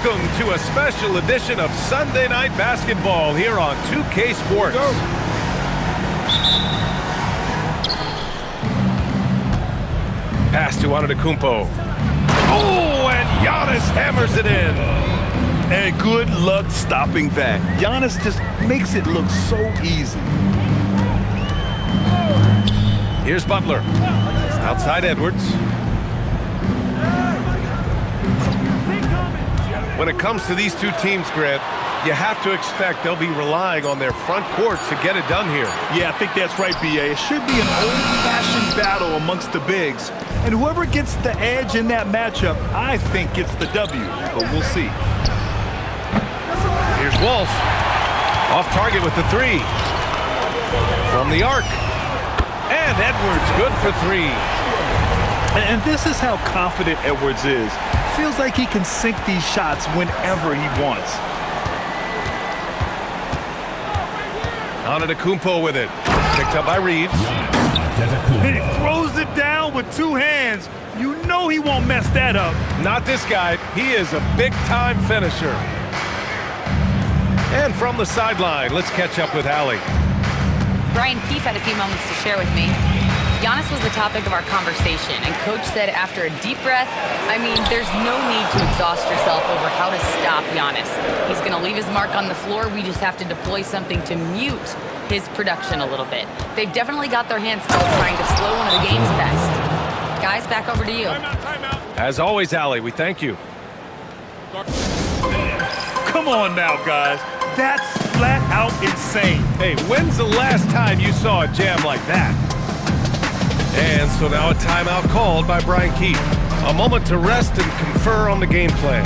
Welcome to a special edition of Sunday Night Basketball here on 2K Sports. Pass to Antetokounmpo. Oh, and Giannis hammers it in. And good luck stopping that. Giannis just makes it look so easy. Here's Butler. Outside Edwards. When it comes to these two teams, Grant, you have to expect they'll be relying on their front court to get it done here. Yeah, I think that's right, B.A. It should be an old-fashioned battle amongst the bigs. And whoever gets the edge in that matchup, I think gets the W. But we'll see. Here's Walsh. Off target with the three. From the arc. And Edwards good for three. And this is how confident Edwards is. Feels like he can sink these shots whenever he wants. Antetokounmpo with it. Picked up by Reeves. He throws it down with two hands. You know he won't mess that up. Not this guy. He is a big-time finisher. And from the sideline, let's catch up with Allie. Brian Keefe had a few moments to share with me. Giannis was the topic of our conversation, and Coach said after a deep breath, I mean, there's no need to exhaust yourself over how to stop Giannis. He's going to leave his mark on the floor. We just have to deploy something to mute his production a little bit. They've definitely got their hands full trying to slow one of the game's best. Guys, back over to you. Timeout. As always, Allie, we thank you. Come on now, guys. That's flat out insane. Hey, when's the last time you saw a jam like that? And so now a timeout called by Brian Keefe. A moment to rest and confer on the game plan.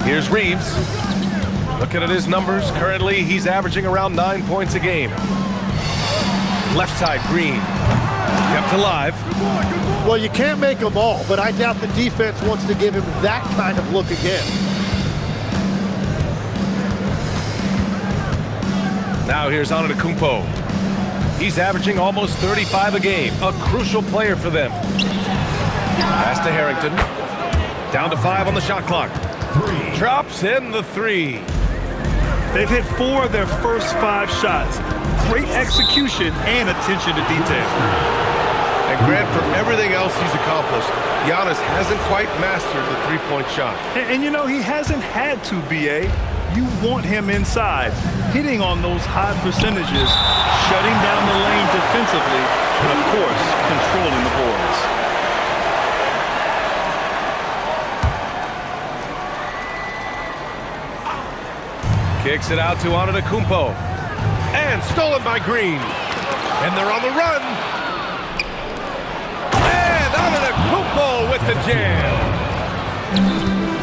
Here's Reeves. Looking at his numbers, currently he's averaging around 9 points a game. Left side, Green. Kept alive. Well, you can't make them all, but I doubt the defense wants to give him that kind of look again. Now here's Antetokounmpo. He's averaging almost 35 a game. A crucial player for them. Pass to Harrington. Down to 5 on the shot clock. Drops in the three. They've hit 4 of their first 5 shots. Great execution and attention to detail. And Grant, for everything else he's accomplished, Giannis hasn't quite mastered the three-point shot. And you know, he hasn't had to, B.A. You want him inside, hitting on those high percentages, shutting down the lane defensively, and of course, controlling the boards. Kicks it out to Antetokounmpo. And stolen by Green. And they're on the run. And Antetokounmpo with the jam.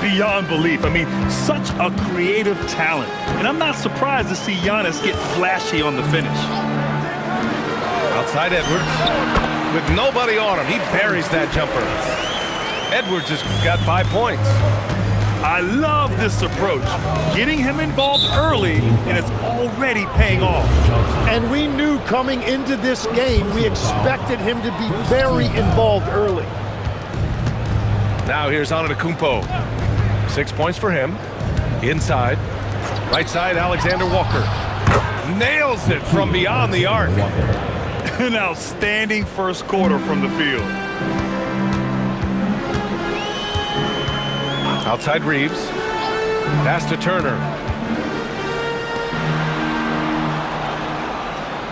Beyond belief. I mean, such a creative talent. And I'm not surprised to see Giannis get flashy on the finish. Outside Edwards. With nobody on him, he buries that jumper. Edwards has got 5 points. I love this approach. Getting him involved early, and it's already paying off. And we knew coming into this game, we expected him to be very involved early. Now here's Antetokounmpo. 6 points for him. Inside. Right side, Alexander Walker. Nails it from beyond the arc. An outstanding first quarter from the field. Outside Reeves. Pass to Turner.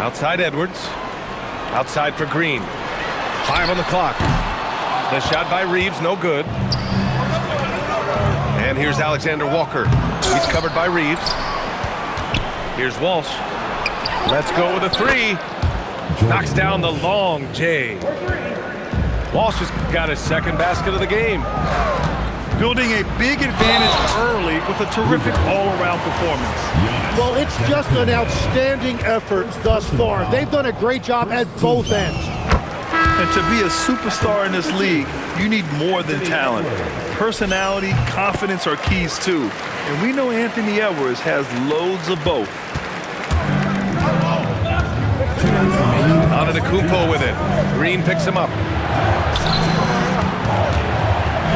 Outside Edwards. Outside for Green. 5 on the clock. The shot by Reeves, no good. And here's Alexander Walker. He's covered by Reeves. Here's Walsh. Let's go with a three. Knocks down the long J. Walsh has got his second basket of the game. building a big advantage early with a terrific all-around performance. Well, it's just an outstanding effort thus far. They've done a great job at both ends. And to be a superstar in this league, you need more than talent. Personality, confidence are keys too. And we know Anthony Edwards has loads of both. Antetokounmpo with it. Green picks him up.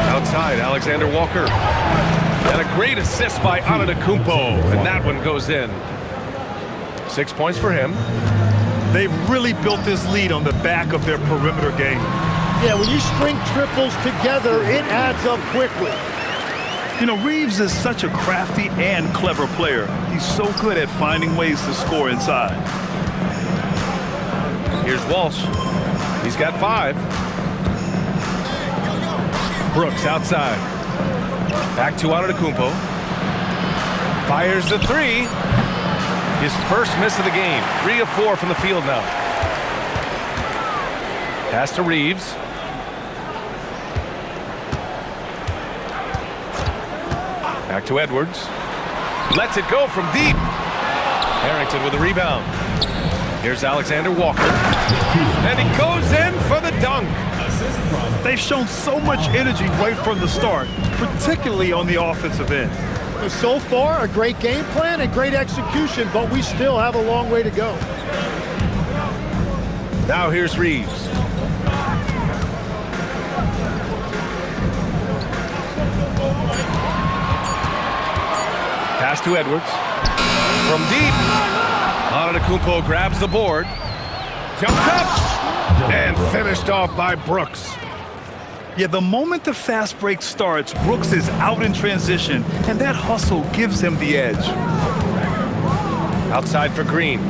Outside, Alexander Walker. And a great assist by Antetokounmpo. And that one goes in. 6 points for him. They've really built this lead on the back of their perimeter game. Yeah, when you string triples together, it adds up quickly. You know, Reeves is such a crafty and clever player. He's so good at finding ways to score inside. Here's Walsh. He's got 5. Brooks outside. Back to Antetokounmpo. Fires the 3. His first miss of the game. 3 of 4 from the field now. Pass to Reeves. Back to Edwards. Lets it go from deep. Harrington with a rebound. Here's Alexander Walker. And he goes in for the dunk. They've shown so much energy right from the start, particularly on the offensive end. So far, a great game plan and great execution, but we still have a long way to go. Now here's Reeves. Pass to Edwards. From deep. Antetokounmpo grabs the board. Jumps up. And finished off by Brooks. Yeah, the moment the fast break starts, Brooks is out in transition, and that hustle gives him the edge. Outside for Green.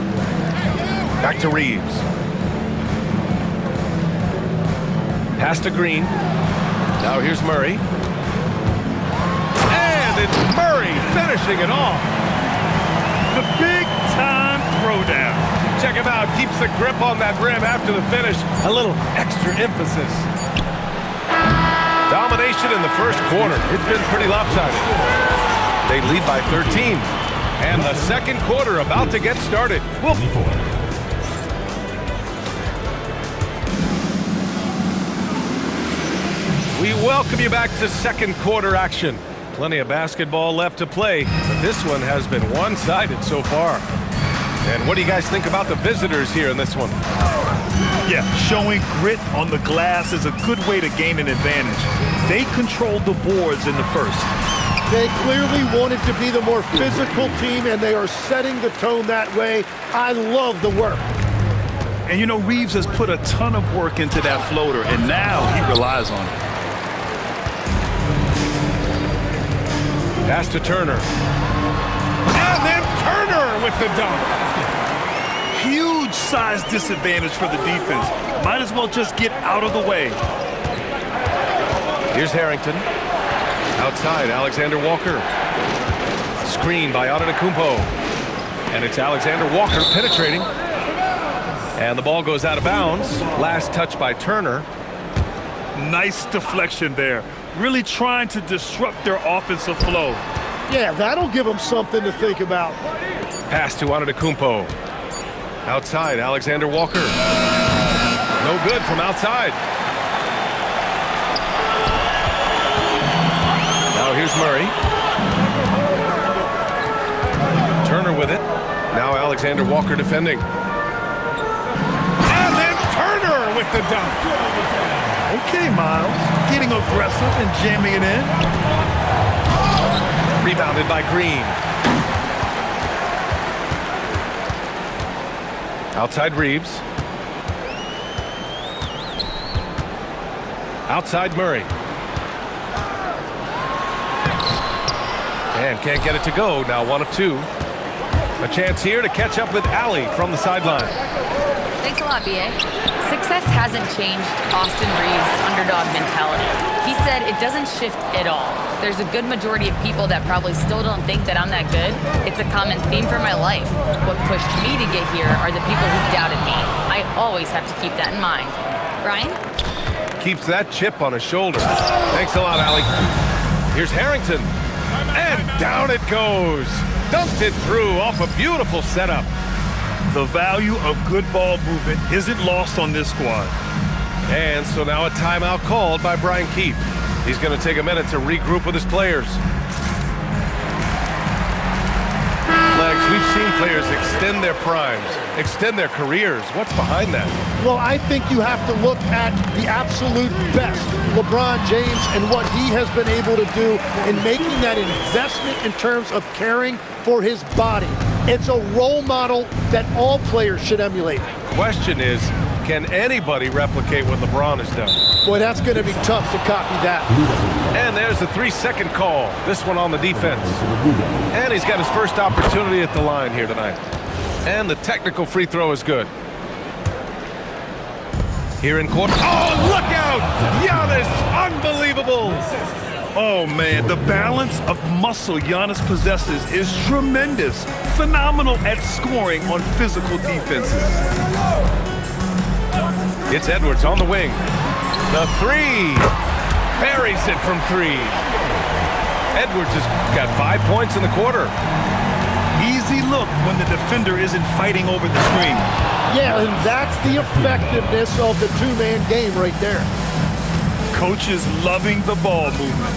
Back to Reeves. Pass to Green. Now here's Murray. And it's Murray finishing it off. The big-time throwdown. Check him out. Keeps the grip on that rim after the finish. A little extra emphasis. Domination in the first quarter. It's been pretty lopsided. They lead by 13. And the second quarter about to get started. We welcome you back to second quarter action. Plenty of basketball left to play, but this one has been one-sided so far. And what do you guys think about the visitors here in this one? Yeah, showing grit on the glass is a good way to gain an advantage. They controlled the boards in the first. They clearly wanted to be the more physical team, and they are setting the tone that way. I love the work. And you know, Reeves has put a ton of work into that floater, and now he relies on it. Pass to Turner. And then Turner with the dunk. Huge size disadvantage for the defense. Might as well just get out of the way. Here's Harrington. Outside, Alexander Walker. Screen by Antetokounmpo. And it's Alexander Walker penetrating. And the ball goes out of bounds. Last touch by Turner. Nice deflection there. Really trying to disrupt their offensive flow. Yeah, that'll give them something to think about. Pass to Antetokounmpo. Outside, Alexander Walker. No good from outside. Now here's Murray. Turner with it. Now Alexander Walker defending. And then Turner with the dunk. Okay, Miles. Getting aggressive and jamming it in. Rebounded by Green. Outside Reeves. Outside Murray. And can't get it to go. Now 1 of 2. A chance here to catch up with Allie from the sideline. Thanks a lot, B.A. Success hasn't changed Austin Reeves' underdog mentality. He said it doesn't shift at all. There's a good majority of people that probably still don't think that I'm that good. It's a common theme for my life. What pushed me to get here are the people who doubted me. I always have to keep that in mind. Brian? Keeps that chip on his shoulder. Thanks a lot, Allie. Here's Harrington. And down it goes. Dumped it through off a beautiful setup. The value of good ball movement isn't lost on this squad. And so now a timeout called by Brian Keefe. He's going to take a minute to regroup with his players. Legs, we've seen players extend their primes, extend their careers. What's behind that? Well, I think you have to look at the absolute best, LeBron James, and what he has been able to do in making that investment in terms of caring for his body. It's a role model that all players should emulate. Question is, can anybody replicate what LeBron has done? Boy, that's going to be tough to copy that. And there's the 3-second call. This one on the defense. And he's got his first opportunity at the line here tonight. And the technical free throw is good. Here in quarter. Oh, look out! Giannis, unbelievable! Oh, man, the balance of muscle Giannis possesses is tremendous. Phenomenal at scoring on physical defenses. It's Edwards on the wing. The three. Buries it from three. Edwards has got 5 points in the quarter. Easy look when the defender isn't fighting over the screen. Yeah, and that's the effectiveness of the two-man game right there. Coach is loving the ball movement.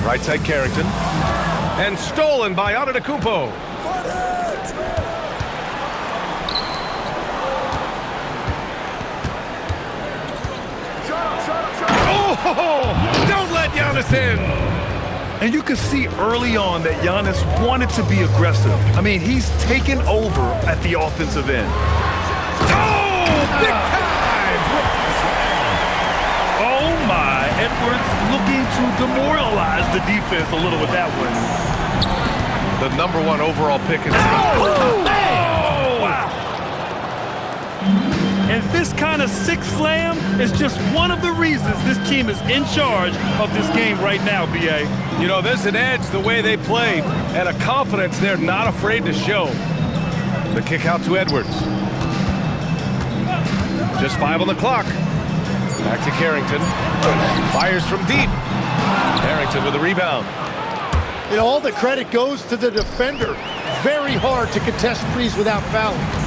Right side Carrington. And stolen by Antetokounmpo. Oh, don't let Giannis in. And you can see early on that Giannis wanted to be aggressive. I mean, he's taken over at the offensive end. Oh, big time! Oh, my. Edwards looking to demoralize the defense a little with that one. The #1 overall pick is... Oh, man! Wow. And this kind of sick slam is just one of the reasons this team is in charge of this game right now, B.A. You know, there's an edge the way they play and a confidence they're not afraid to show. The kick out to Edwards. Just 5 on the clock. Back to Carrington. Fires from deep. Harrington with the rebound. You know, all the credit goes to the defender. Very hard to contest threes without fouling.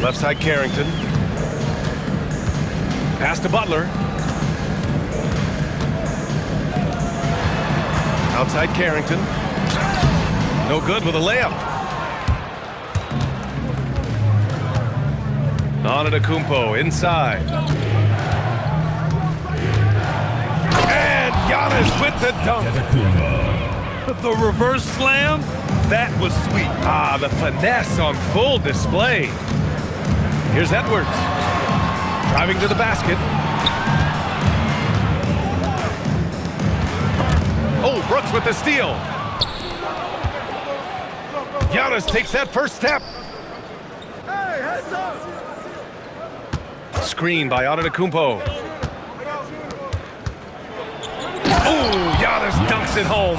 Left side Carrington. Pass to Butler. Outside Carrington. No good with a layup. Antetokounmpo inside. And Giannis with the dunk. The reverse slam, that was sweet. Ah, the finesse on full display. Here's Edwards. Driving to the basket. Oh, Brooks with the steal. Giannis takes that first step. Screen by Antetokounmpo. Oh, Giannis dunks it home.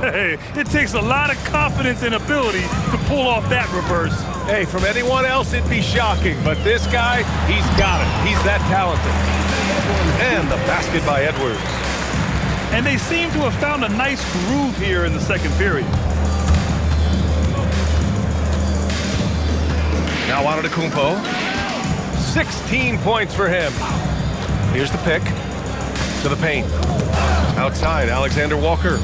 Hey, it takes a lot of confidence and ability to pull off that reverse. Hey, from anyone else, it'd be shocking, but this guy, he's got it. He's that talented. And the basket by Edwards. And they seem to have found a nice groove here in the second period. Now Antetokounmpo. 16 points for him. Here's the pick. To the paint. Outside, Alexander Walker.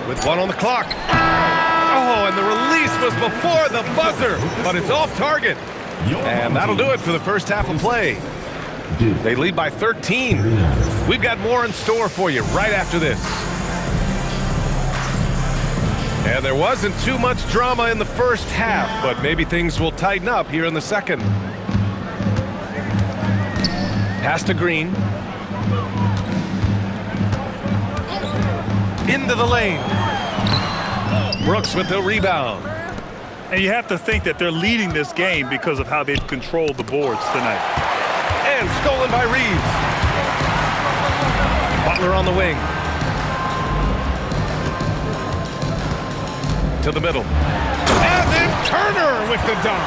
With 1 on the clock. Oh, and the release was before the buzzer, but it's off target. And that'll do it for the first half of play. They lead by 13. We've got more in store for you right after this. And there wasn't too much drama in the first half, but maybe things will tighten up here in the second. Pass to Green. Into the lane. Brooks with the rebound. And you have to think that they're leading this game because of how they've controlled the boards tonight. And stolen by Reeves. Butler on the wing. To the middle. And And then Turner with the dunk.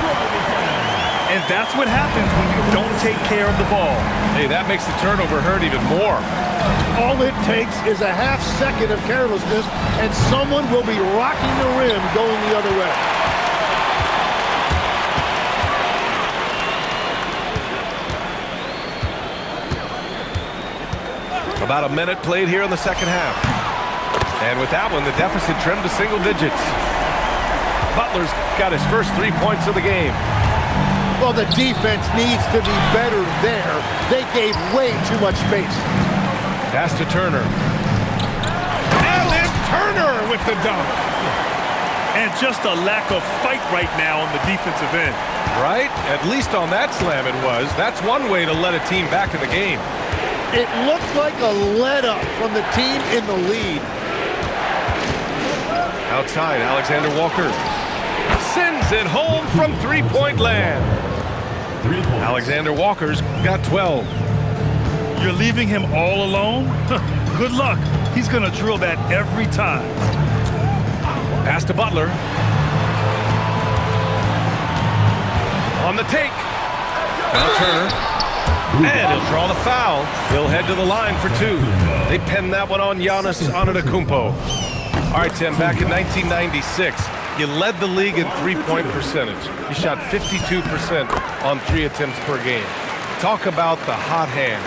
And that's what happens when you don't take care of the ball. Hey, that makes the turnover hurt even more. All it takes is a half second of carelessness, and someone will be rocking the rim going the other way. About a minute played here in the second half. And with that one, the deficit trimmed to single digits. Butler's got his first 3 points of the game. Well, the defense needs to be better there. They gave way too much space. Pass to Turner. And then Turner with the dunk. And just a lack of fight right now on the defensive end. Right? At least on that slam it was. That's one way to let a team back in the game. It looked like a let-up from the team in the lead. Outside, Alexander Walker sends it home from three-point land. Alexander Walker's got 12. You're leaving him all alone? Good luck. He's going to drill that every time. Pass to Butler. On the take. Now Turner. And he'll draw the foul. He'll head to the line for two. They pinned that one on Giannis Antetokounmpo. All right, Tim, back in 1996, you led the league in three-point percentage. You shot 52% on 3 attempts per game. Talk about the hot hand.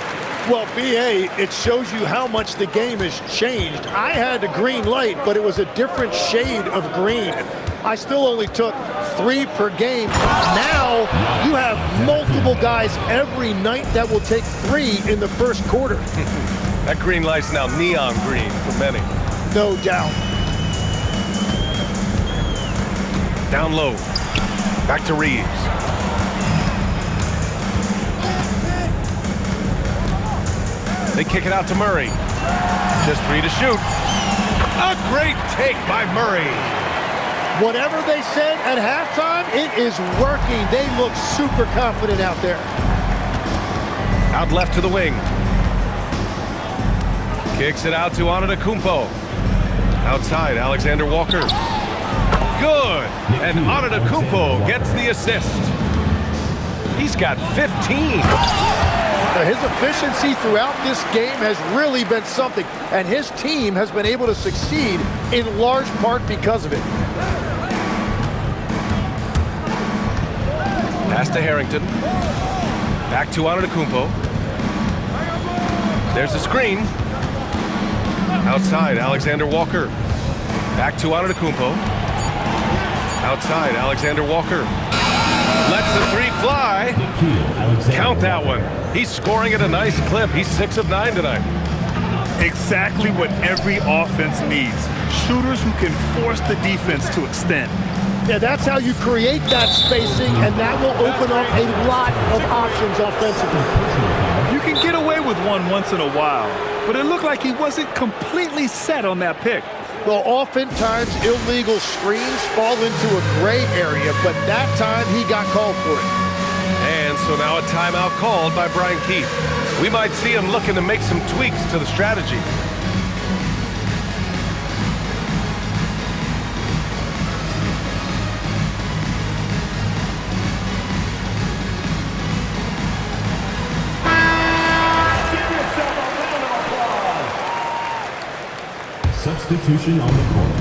Well, B.A., it shows you how much the game has changed. I had a green light, but it was a different shade of green. I still only took 3 per game. Now you have multiple guys every night that will take 3 in the first quarter. That green light's now neon green for many. No doubt. Down low. Back to Reeves. They kick it out to Murray. Just 3 to shoot. A great take by Murray. Whatever they said at halftime, it is working. They look super confident out there. Out left to the wing. Kicks it out to Antetokounmpo. Outside, Alexander Walker. Good. And Antetokounmpo gets the assist. He's got 15. His efficiency throughout this game has really been something, and his team has been able to succeed in large part because of it. Pass to Harrington. Back to Antetokounmpo. There's a screen. Outside, Alexander Walker. Back to Antetokounmpo. Outside, Alexander Walker. Lets the 3 fly. Count that one. He's scoring at a nice clip. He's 6 of 9 tonight. Exactly what every offense needs. Shooters who can force the defense to extend. Yeah, that's how you create that spacing, and that will open up a lot of options offensively. You can get away with one once in a while, but it looked like he wasn't completely set on that pick. Well, oftentimes illegal screens fall into a gray area, but that time he got called for it. And so now a timeout called by Brian Keith. We might see him looking to make some tweaks to the strategy. Substitution on the court.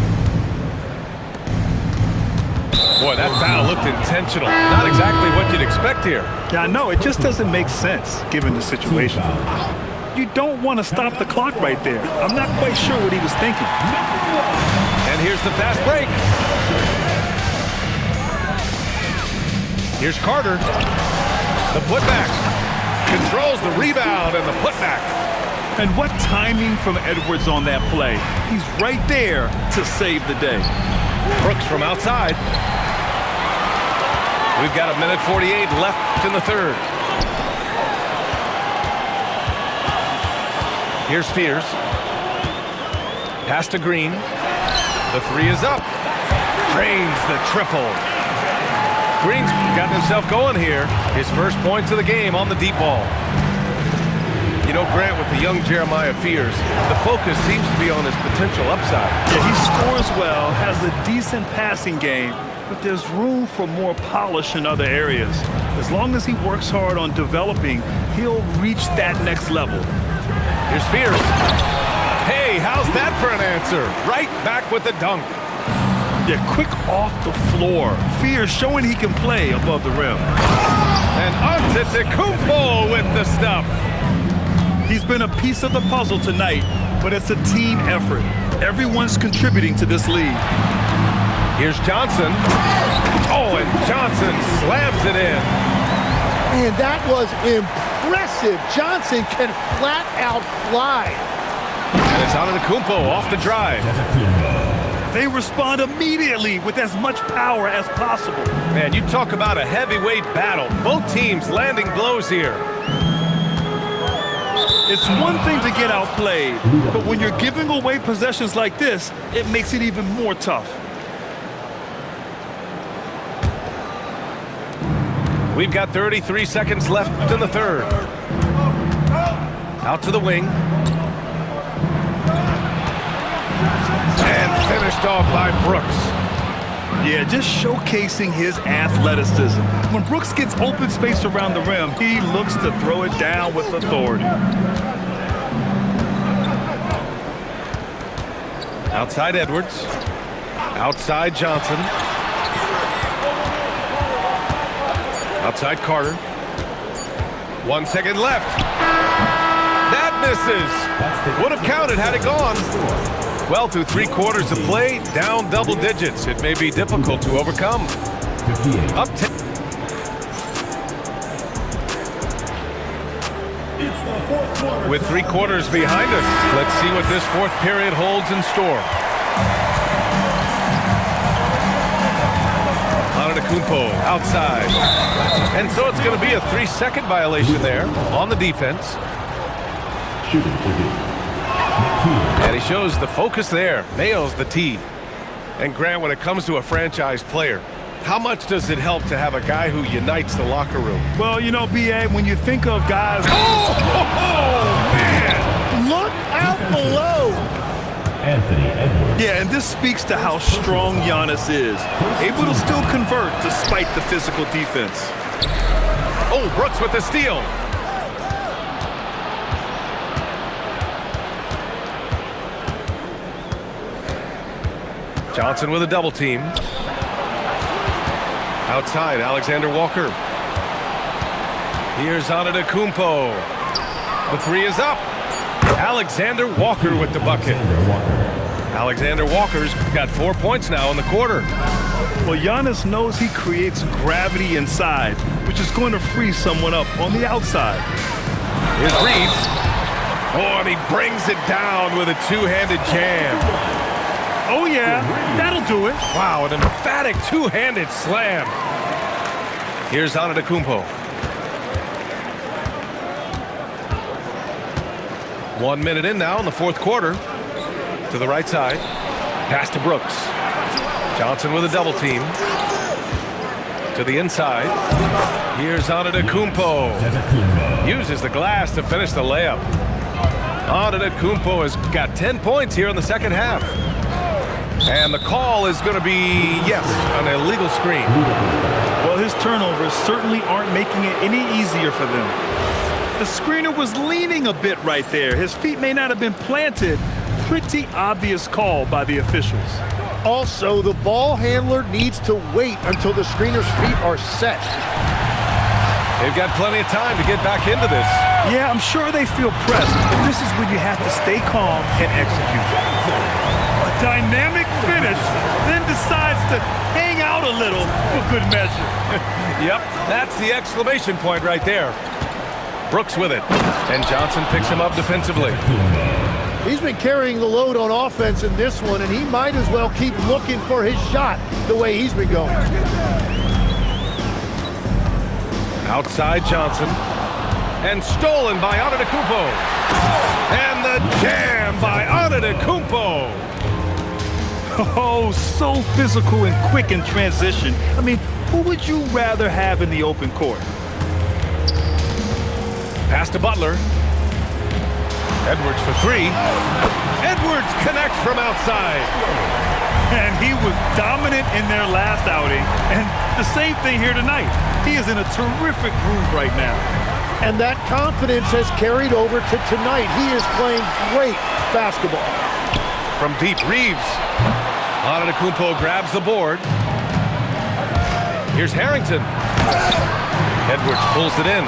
Boy, that foul looked intentional. Not exactly what you'd expect here. Yeah, I know. It just doesn't make sense, given the situation. You don't want to stop the clock right there. I'm not quite sure what he was thinking. And here's the fast break. Here's Carter. The putback. Controls the rebound and the putback. And what timing from Edwards on that play. He's right there to save the day. Brooks from outside. We've got 1:48 left in the third. Here's Spears. Pass to Green. The 3 is up. Drains the triple. Green's gotten himself going here. His first points of the game on the deep ball. You know, Grant, with the young Jeremiah Fears, the focus seems to be on his potential upside. Yeah, he scores well, has a decent passing game, but there's room for more polish in other areas. As long as he works hard on developing, he'll reach that next level. Here's Fierce. Hey, how's that for an answer? Right back with the dunk. Yeah, quick off the floor. Fierce showing he can play above the rim. And Antetokounmpo with the stuff. He's been a piece of the puzzle tonight, but it's a team effort. Everyone's contributing to this lead. Here's Johnson. Oh, and Johnson slams it in. Man, that was impressive. Johnson can flat out fly. And it's Antetokounmpo off the drive. They respond immediately with as much power as possible. Man, you talk about a heavyweight battle. Both teams landing blows here. It's one thing to get outplayed, but when you're giving away possessions like this, it makes it even more tough. We've got 33 seconds left in the third. Out to the wing. And finished off by Brooks. Yeah, just showcasing his athleticism. When Brooks gets open space around the rim, he looks to throw it down with authority. Outside Edwards. Outside Johnson. Outside Carter. 1 second left. That misses. Would have counted had it gone. Well, through 3 quarters of play, down double digits. It may be difficult to overcome. 58. Up 10. With 3 quarters behind us, let's see what this fourth period holds in store. Antetokounmpo outside. And so it's going to be a 3-second violation there on the defense. Shooting to be. And he shows the focus there, nails the tee. And Grant, when it comes to a franchise player, how much does it help to have a guy who unites the locker room? Well, you know, B.A., when you think of guys... Oh, man! Look out below. Anthony Edwards. Yeah, and this speaks to how strong Giannis is. Able to still convert despite the physical defense. Oh, Brooks with the steal. Johnson with a double team. Outside, Alexander Walker. Here's Antetokounmpo. The 3 is up. Alexander Walker with the bucket. Alexander Walker's got 4 points now in the quarter. Well, Giannis knows he creates gravity inside, which is going to free someone up on the outside. Here's Reeves. Oh, and he brings it down with a 2-handed jam. Oh, yeah, that'll do it. Wow, an emphatic 2-handed slam. Here's Antetokounmpo. 1 minute in now in the fourth quarter. To the right side. Pass to Brooks. Johnson with a double team. To the inside. Here's Antetokounmpo. Uses the glass to finish the layup. Antetokounmpo has got 10 points here in the second half. And the call is going to be, yes, an illegal screen. Well, his turnovers certainly aren't making it any easier for them. The screener was leaning a bit right there. His feet may not have been planted. Pretty obvious call by the officials. Also, the ball handler needs to wait until the screener's feet are set. They've got plenty of time to get back into this. Yeah, I'm sure they feel pressed, but this is when you have to stay calm and execute. A dynamic finish, then decides to hang out a little for good measure. Yep, that's the exclamation point right there. Brooks with it, and Johnson picks him up defensively. He's been carrying the load on offense in this one, and he might as well keep looking for his shot the way he's been going. Outside Johnson, and stolen by Antetokounmpo. And the jam by Antetokounmpo. Oh, so physical and quick in transition. I mean, who would you rather have in the open court? Pass to Butler. Edwards for 3. Edwards connects from outside. And he was dominant in their last outing. And the same thing here tonight. He is in a terrific groove right now. And that confidence has carried over to tonight. He is playing great basketball. From deep, Reeves. Antetokounmpo grabs the board. Here's Harrington. Edwards pulls it in.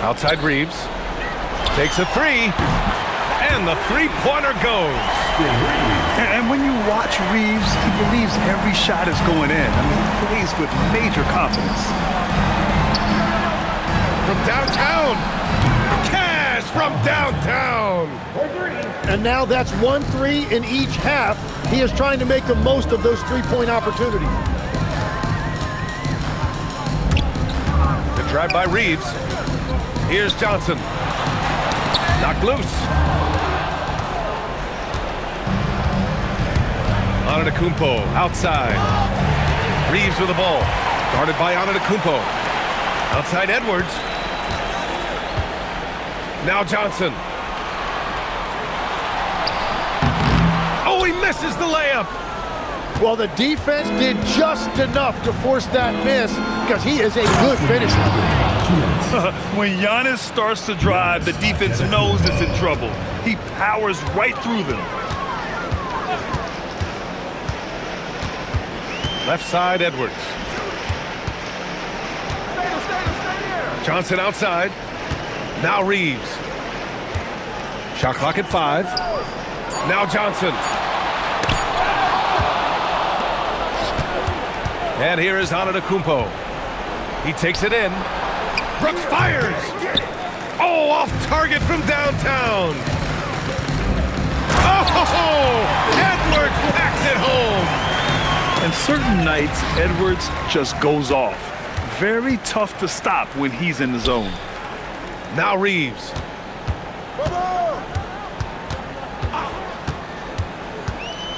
Outside Reeves. Takes a three. And the three-pointer goes. And when you watch Reeves, he believes every shot is going in. I mean, he plays with major confidence. From downtown. Cash from downtown. And now that's 1-3 in each half. He is trying to make the most of those three-point opportunities. The drive by Reeves. Here's Johnson. Knocked loose. Antetokounmpo outside. Reeves with the ball. Guarded by Antetokounmpo. Outside Edwards. Now Johnson. Oh, he misses the layup. Well, the defense did just enough to force that miss because he is a good finisher. When Giannis starts to drive, the defense knows it's in trouble. He powers right through them. Left side, Edwards. Johnson outside. Now Reeves. Shot clock at 5. Now Johnson. And here is Antetokounmpo. He takes it in. Brooks fires. Oh, off target from downtown. Oh, Edwards packs it home. And certain nights, Edwards just goes off. Very tough to stop when he's in the zone. Now Reeves.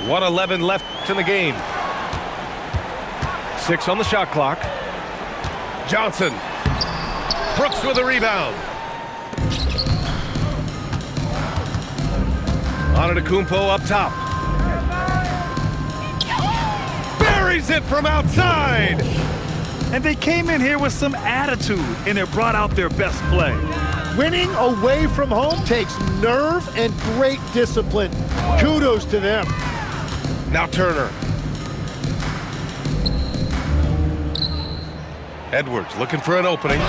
1:11 left in the game. 6 on the shot clock. Johnson. Brooks with a rebound. Antetokounmpo up top. Buries it from outside. And they came in here with some attitude, and it brought out their best play. Winning away from home takes nerve and great discipline. Kudos to them. Now Turner. Edwards looking for an opening.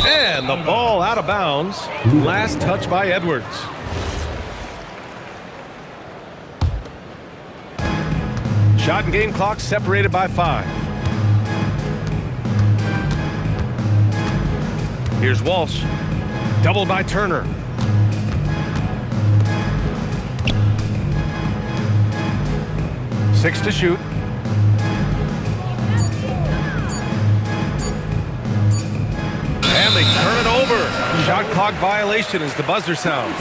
And the ball out of bounds. Last touch by Edwards. Shot and game clock separated by 5. Here's Walsh. Doubled by Turner. Six to shoot. And they turn it over. Shot clock violation as the buzzer sounds.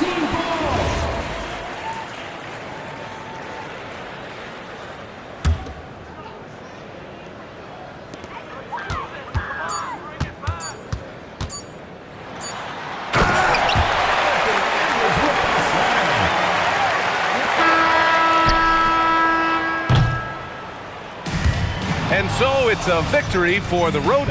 And so it's a victory for the road.